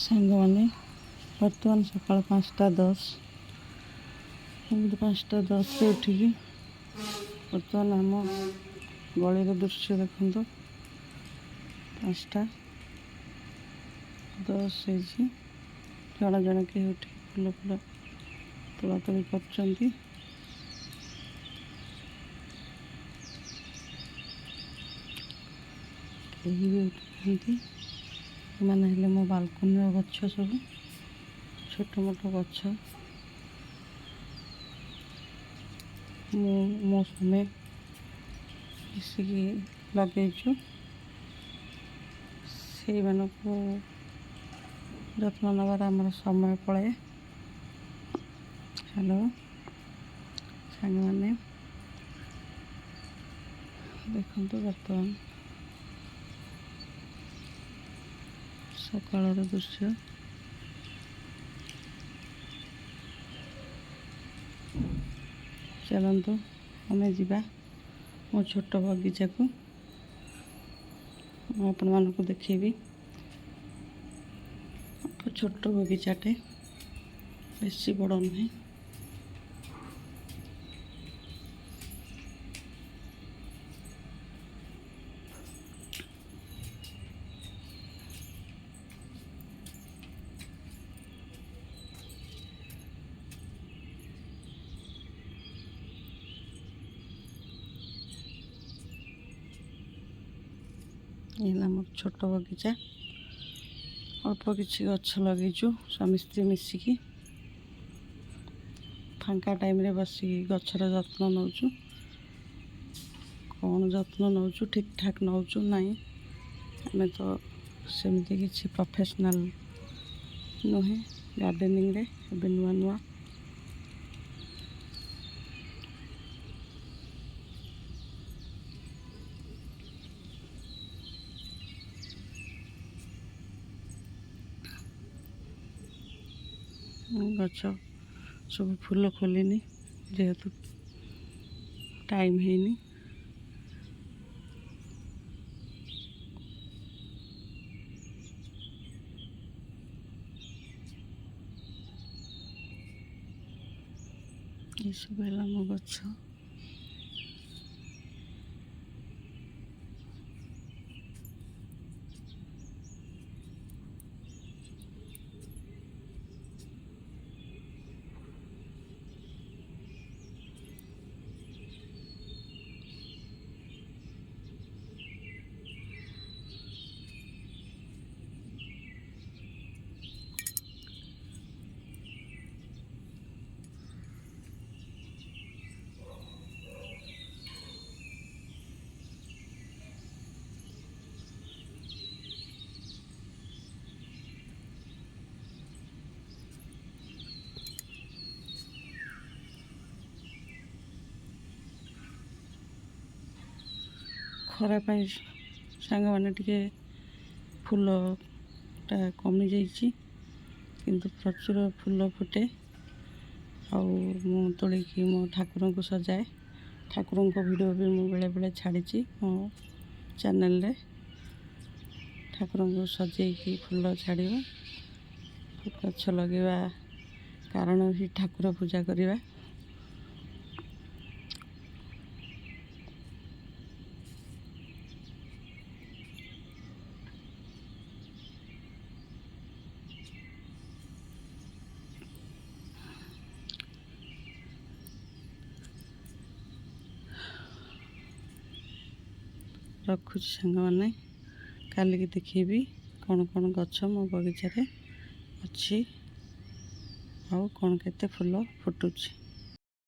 ସାଙ୍ଗମାନେ ବର୍ତ୍ତମାନ ସକାଳ 5:10 ଏମିତି 5:10ରେ ଉଠିକି ବର୍ତ୍ତମାନ ଆମ ଗଳିର ଦୃଶ୍ୟ ଦେଖନ୍ତୁ। 5:10 ହେଇଛି। ଜଣେ ଜଣେ କେହି ଉଠିକି ଫୁଲ ତୋଳାତୋଳି କରୁଛନ୍ତି। କେହି ବି ଉଠୁନାହାନ୍ତି। ଏମାନେ ହେଲେ ମୋ ବାଲକୋନିର ଗଛ, ସବୁ ଛୋଟ ମୋଟ ଗଛ। ମୋ ସ୍ୱାମୀ ମିଶିକି ଲଗେଇଛୁ। ସେଇମାନଙ୍କୁ ଯତ୍ନ ନେବାର ଆମର ସମୟ ପଳାଏ। ହ୍ୟାଲୋ ସାଙ୍ଗମାନେ, ଦେଖନ୍ତୁ ବର୍ତ୍ତମାନ ସକାଳର ଦୃଶ୍ୟ। ଚାଲନ୍ତୁ ଆମେ ଯିବା ମୋ ଛୋଟ ବଗିଚାକୁ। ମୁଁ ଆପଣମାନଙ୍କୁ ଦେଖେଇବି। ଛୋଟ ବଗିଚାଟେ, ବେଶୀ ବଡ଼ ନୁହେଁ। ଏ ହେଲା ଆମର ଛୋଟ ବଗିଚା। ଅଳ୍ପ କିଛି ଗଛ ଲଗେଇଛୁ ସ୍ୱାମୀ ସ୍ତ୍ରୀ ମିଶିକି। ଫାଙ୍କା ଟାଇମ୍ରେ ବସିକି ଗଛର ଯତ୍ନ ନେଉଛୁ। କ'ଣ ଯତ୍ନ ନେଉଛୁ, ଠିକ୍ ଠାକ୍ ନେଉଛୁ ନାହିଁ। ଆମେ ତ ସେମିତି କିଛି ପ୍ରଫେସନାଲ୍ ନୁହେଁ ଗାର୍ଡ଼େନିଂରେ। ଏବେ ନୂଆ ଗଛ ସବୁ ଫୁଲ ଖୋଲିନି, ଯେହେତୁ ଟାଇମ୍ ହେଇନି। ଏସବୁ ହେଲା ମୋ ଗଛ। ଖରା ପାଇଁ ସାଙ୍ଗମାନେ ଟିକେ ଫୁଲଟା କମିଯାଇଛି, କିନ୍ତୁ ପ୍ରଚୁର ଫୁଲ ଫୁଟେ। ଆଉ ମୁଁ ତୋଳିକି ମୋ ଠାକୁରଙ୍କୁ ସଜାଏ। ଠାକୁରଙ୍କ ଭିଡ଼ିଓ ବି ମୁଁ ବେଳେବେଳେ ଛାଡ଼ିଛି ମୋ ଚ୍ୟାନେଲ୍ରେ। ଠାକୁରଙ୍କୁ ସଜେଇକି ଫୁଲ ଛାଡ଼ିବା, ଗଛ ଲଗାଇବା କାରଣ ବି ଠାକୁର ପୂଜା କରିବା। ରଖୁଛି ସାଙ୍ଗମାନେ, କାଲିକି ଦେଖେଇବି କ'ଣ କ'ଣ ଗଛ ମୋ ବଗିଚାରେ ଅଛି ଆଉ କ'ଣ କେତେ ଫୁଲ ଫୁଟୁଛି।